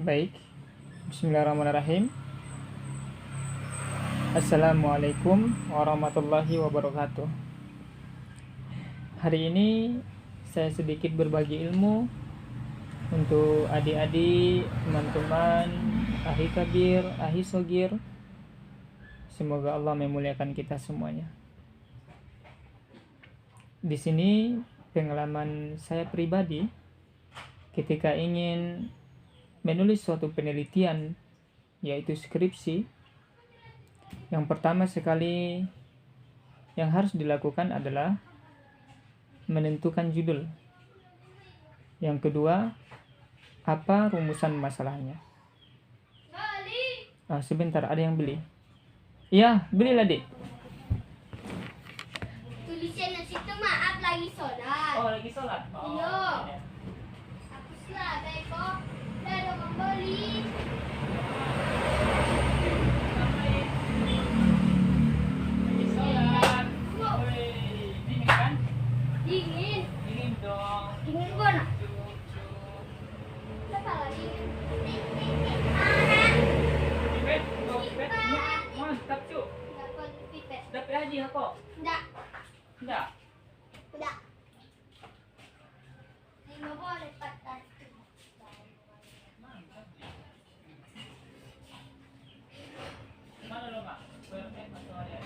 Baik, bismillahirrahmanirrahim. Assalamualaikum warahmatullahi wabarakatuh. Hari ini saya sedikit berbagi ilmu untuk adik-adik, teman-teman, ahi kabir, ahi sogir. Semoga Allah memuliakan kita semuanya. Di sini pengalaman saya pribadi ketika ingin menulis suatu penelitian, yaitu skripsi. Yang pertama sekali yang harus dilakukan adalah menentukan judul. Yang kedua, apa rumusan masalahnya. Sebentar, ada yang beli. Iya, belilah, Dik. Tulisannya situ maaf lagi sholat. Oh, lagi sholat? Iya. Hapuslah, Beko. Udah ada membeli. Lagi sholat. Dingin kan? Dingin. Dingin dong. Dingin gua nak. Salah dingin. Pipet, pipet. Mantap, Cuk. Dapat pipet. Dapat haji aku. Enggak. Enggak. Udah. Lima boleh patah. Mana lo, Mak? Masuk ada.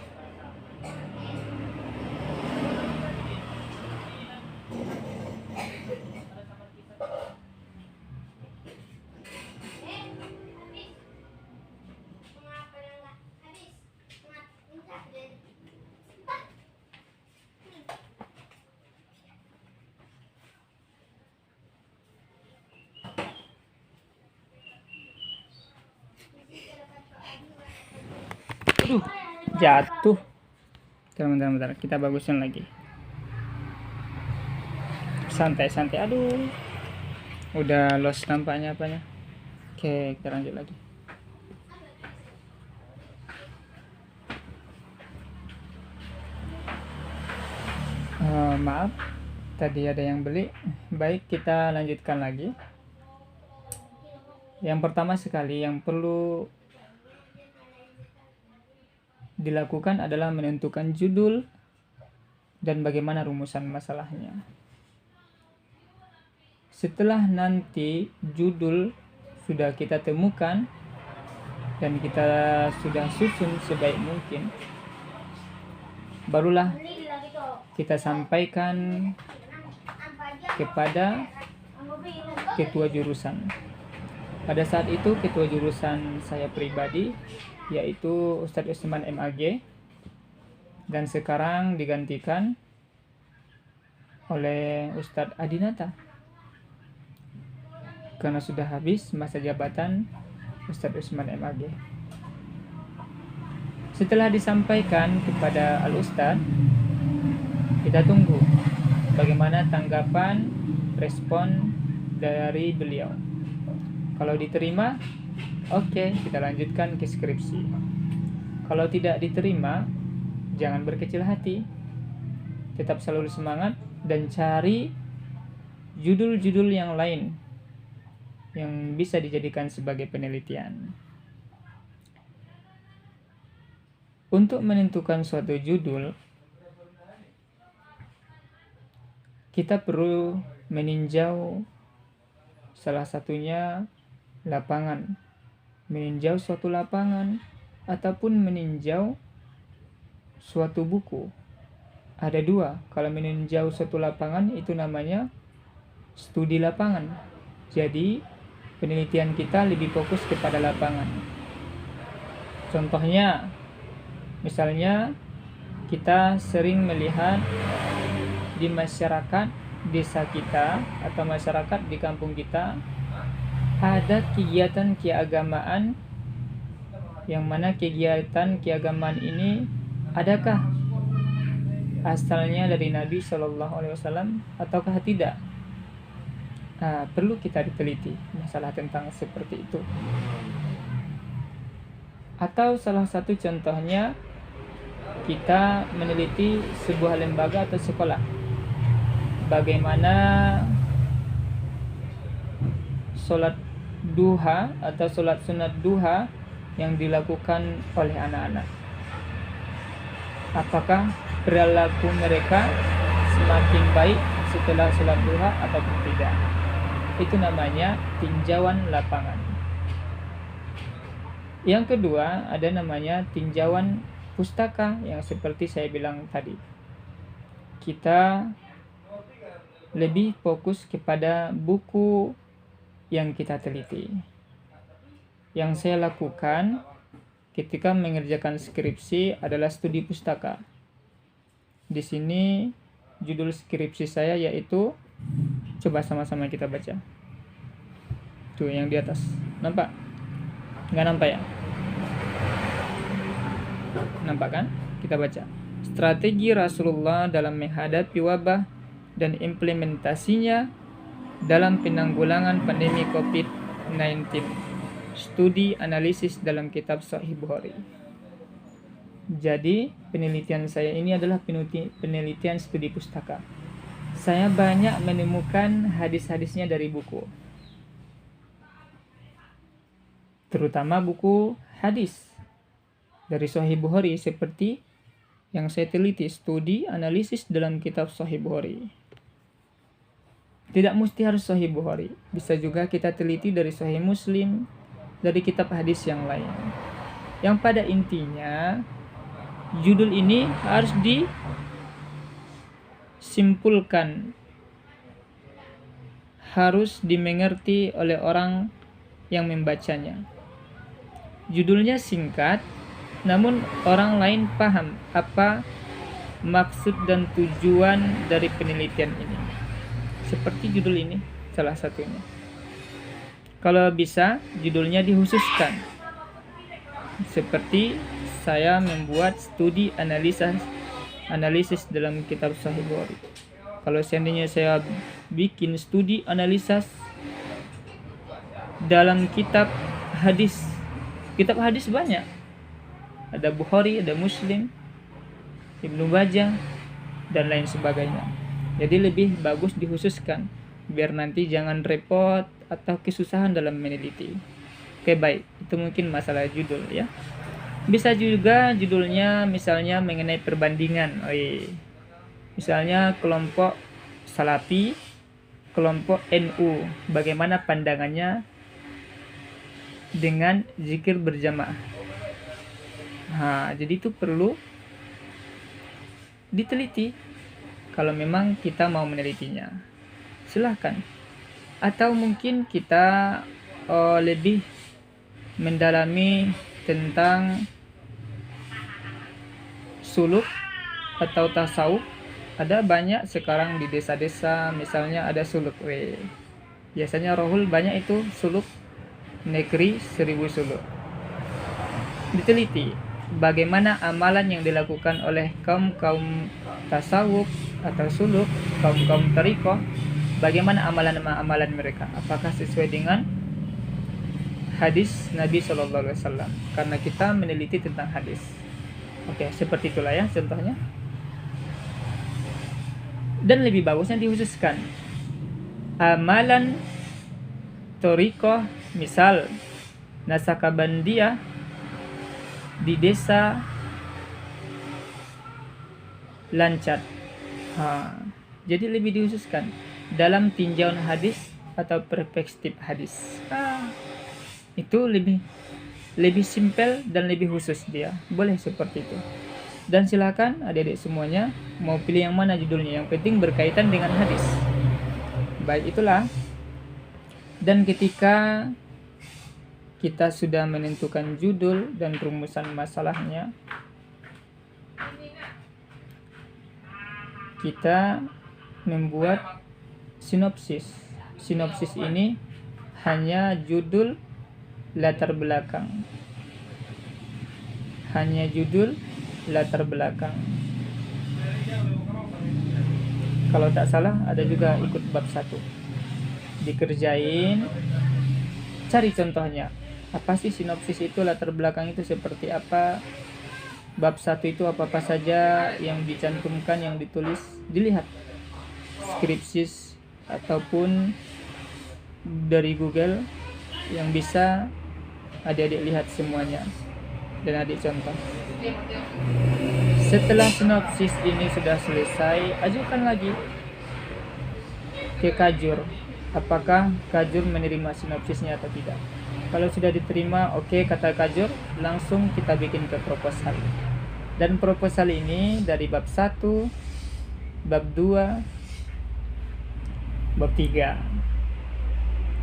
Habis. Mengapa enggak habis? Minta deh. Aduh, jatuh. Bentar, kita bagusin lagi. Santai. Aduh, udah lost nampaknya apanya. Oke, kita lanjut lagi. Maaf, tadi ada yang beli. Baik, kita lanjutkan lagi. Yang pertama sekali yang perlu dilakukan adalah menentukan judul dan bagaimana rumusan masalahnya. Setelah nanti judul sudah kita temukan dan kita sudah susun sebaik mungkin, barulah kita sampaikan kepada ketua jurusan. Pada saat itu ketua jurusan saya pribadi yaitu Ustadz Usman MAG, dan sekarang digantikan oleh Ustadz Adinata karena sudah habis masa jabatan Ustadz Usman MAG. Setelah disampaikan kepada Al-Ustadz, kita tunggu bagaimana tanggapan respon dari beliau. Kalau diterima, oke, kita lanjutkan ke skripsi. Kalau tidak diterima, jangan berkecil hati. Tetap selalu semangat dan cari judul-judul yang lain yang bisa dijadikan sebagai penelitian. Untuk menentukan suatu judul, kita perlu meninjau salah satunya lapangan. Meninjau suatu lapangan ataupun meninjau suatu buku. Ada dua. Kalau meninjau suatu lapangan itu namanya studi lapangan. Jadi penelitian kita lebih fokus kepada lapangan. Contohnya, misalnya kita sering melihat di masyarakat desa kita atau masyarakat di kampung kita ada kegiatan keagamaan, yang mana kegiatan keagamaan ini adakah asalnya dari Nabi SAW ataukah tidak? Perlu kita diteliti masalah tentang seperti itu. Atau salah satu contohnya, kita meneliti sebuah lembaga atau sekolah, bagaimana sholat duha atau sholat sunat duha yang dilakukan oleh anak-anak. Apakah perilaku mereka semakin baik setelah sholat duha ataupun tidak? Itu namanya tinjauan lapangan. Yang kedua ada namanya tinjauan pustaka yang seperti saya bilang tadi. Kita lebih fokus kepada buku yang kita teliti. Yang saya lakukan ketika mengerjakan skripsi adalah studi pustaka. Di sini judul skripsi saya yaitu, coba sama-sama kita baca. Tuh yang di atas, nampak? Nggak nampak ya? Nampak kan? Kita baca. Strategi Rasulullah dalam menghadapi wabah dan implementasinya dalam penanggulangan pandemi COVID-19. Studi analisis dalam kitab Sahih Bukhari. Jadi penelitian saya ini adalah penelitian studi pustaka. Saya banyak menemukan hadis-hadisnya dari buku, terutama buku hadis dari Sahih Bukhari seperti yang saya teliti, studi analisis dalam kitab Sahih Bukhari. Tidak mesti harus Sahih Bukhari, bisa juga kita teliti dari Sahih Muslim, dari kitab hadis yang lain. Yang pada intinya judul ini harus disimpulkan, harus dimengerti oleh orang yang membacanya. Judulnya singkat, namun orang lain paham apa maksud dan tujuan dari penelitian ini. Seperti judul ini salah satunya. Kalau bisa judulnya dikhususkan. Seperti saya membuat studi analisis dalam kitab Sahih Bukhari. Kalau seandainya saya bikin studi analisis dalam kitab hadis banyak. Ada Bukhari, ada Muslim, Ibnu Majah, dan lain sebagainya. Jadi lebih bagus dikhususkan, biar nanti jangan repot atau kesusahan dalam meneliti. Oke, baik, itu mungkin masalah judul ya. Bisa juga judulnya misalnya mengenai perbandingan. Misalnya kelompok Salafi, kelompok NU, bagaimana pandangannya dengan zikir berjamaah. Jadi itu perlu diteliti kalau memang kita mau menelitinya. Silahkan. Atau mungkin kita lebih mendalami tentang suluk atau tasawuf. Ada banyak sekarang di desa-desa, misalnya ada suluk. Biasanya rohul banyak itu suluk negeri 1000 suluk. Diteliti bagaimana amalan yang dilakukan oleh kaum tasawuf atau suluk, kaum tariqah, bagaimana amalan mereka, apakah sesuai dengan hadis Nabi SAW, karena kita meneliti tentang hadis. Oke, seperti itulah ya contohnya. Dan lebih bagusnya dikhususkan amalan tariqah, misal Nasakabandiyah di desa Lancat. Jadi lebih dikhususkan dalam tinjauan hadis atau perspektif hadis. Itu lebih simpel dan lebih khusus dia. Boleh seperti itu. Dan silakan adik-adik semuanya mau pilih yang mana judulnya, yang penting berkaitan dengan hadis. Baik, itulah. Dan ketika kita sudah menentukan judul dan rumusan masalahnya, kita membuat sinopsis. Sinopsis ini hanya judul, latar belakang. Hanya judul, latar belakang. Kalau tak salah ada juga ikut bab 1. Dikerjain, cari contohnya. Apa sih sinopsis itu, latar belakang itu seperti apa? Bab 1 itu apa-apa saja yang dicantumkan, yang ditulis, dilihat. Skripsis ataupun dari Google yang bisa adik-adik lihat semuanya dan adik contoh. Setelah sinopsis ini sudah selesai, ajukan lagi ke Kajur. Apakah Kajur menerima sinopsisnya atau tidak? Kalau sudah diterima, oke, kata Kajur, langsung kita bikin ke proposal. Dan proposal ini dari bab 1, bab 2, bab 3.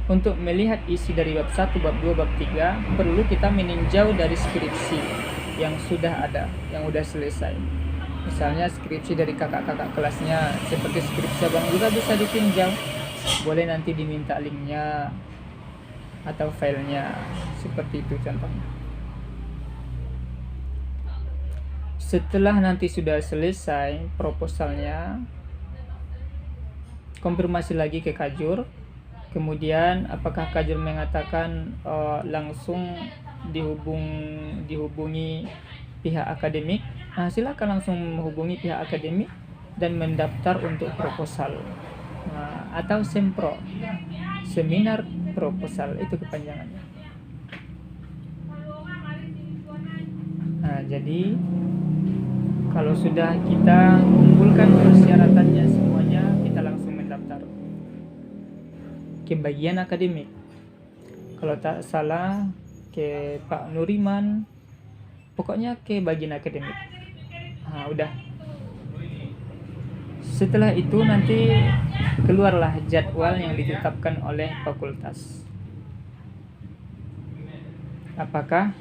Untuk melihat isi dari bab 1, bab 2, bab 3, perlu kita meninjau dari skripsi yang sudah ada, yang sudah selesai. Misalnya skripsi dari kakak-kakak kelasnya, seperti skripsi abang juga bisa ditinjau. Boleh nanti diminta linknya atau filenya, seperti itu contohnya. Setelah nanti sudah selesai proposalnya, konfirmasi lagi ke Kajur. Kemudian apakah Kajur mengatakan langsung dihubungi pihak akademik? Nah, silakan langsung menghubungi pihak akademik dan mendaftar untuk proposal. Nah, atau sempro, seminar proposal, itu kepanjangannya. Nah, jadi kalau sudah kita kumpulkan persyaratannya semuanya, kita langsung mendaftar ke bagian akademik. Kalau tak salah ke Pak Nuriman, pokoknya ke bagian akademik. Nah, udah. Setelah itu nanti keluarlah jadwal yang ditetapkan oleh fakultas. Apakah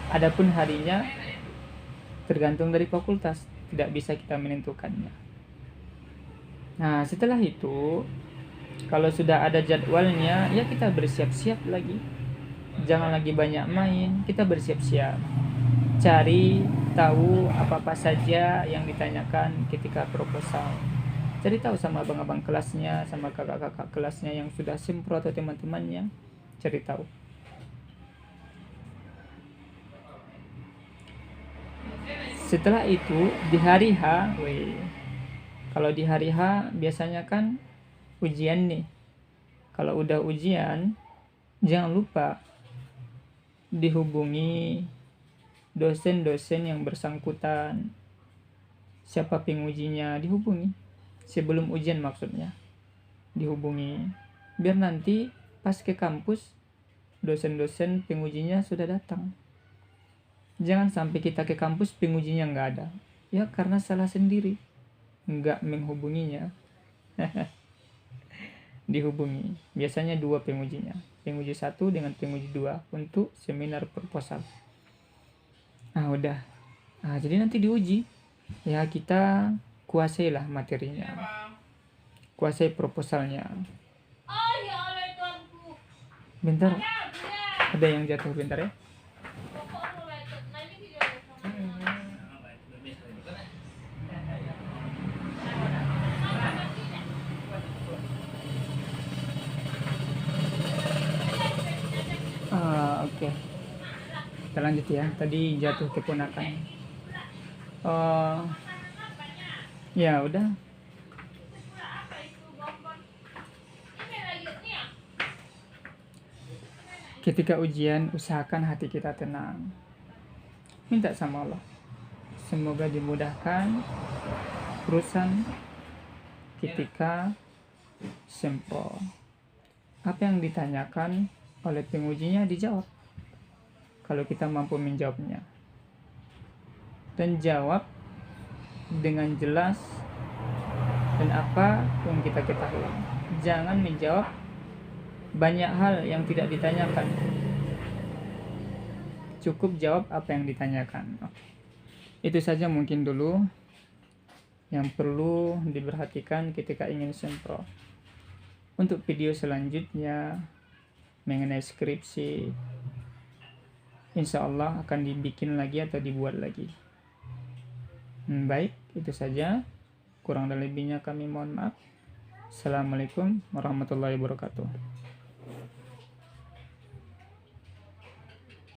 adapun harinya tergantung dari fakultas, tidak bisa kita menentukannya. Nah, setelah itu kalau sudah ada jadwalnya, ya kita bersiap-siap lagi. Jangan lagi banyak main, kita bersiap-siap. Cari tahu apa-apa saja yang ditanyakan ketika proposal. Cari tahu sama abang-abang kelasnya, sama kakak-kakak kelasnya yang sudah sempro atau teman-temannya. Cari tahu. Setelah itu di hari H, kalau di hari H biasanya kan ujian nih. Kalau udah ujian, jangan lupa dihubungi dosen-dosen yang bersangkutan. Siapa pengujinya, dihubungi. Sebelum ujian maksudnya, dihubungi. Biar nanti pas ke kampus, dosen-dosen pengujinya sudah datang. Jangan sampai kita ke kampus pengujinya nggak ada. Ya karena salah sendiri, nggak menghubunginya. Dihubungi. Biasanya 2 pengujinya. Penguji 1 dengan penguji 2 untuk seminar proposal. Nah, udah. Nah, jadi nanti diuji. Ya, kita kuasailah materinya. Kuasai proposalnya. Bentar. Ada yang jatuh, bentar ya. Oke. Kita lanjut ya. Tadi jatuh keponakan. Ya udah. Ketika ujian, usahakan hati kita tenang. Minta sama Allah, semoga dimudahkan urusan ketika sempro. Apa yang ditanyakan oleh pengujinya dijawab, kalau kita mampu menjawabnya. Dan jawab dengan jelas dan apa yang kita ketahui. Jangan menjawab banyak hal yang tidak ditanyakan. Cukup jawab apa yang ditanyakan. Oke. Itu saja mungkin dulu yang perlu diperhatikan ketika ingin sempro. Untuk video selanjutnya mengenai skripsi, insya Allah akan dibikin lagi atau dibuat lagi. Baik, itu saja. Kurang dan lebihnya kami mohon maaf. Assalamualaikum warahmatullahi wabarakatuh.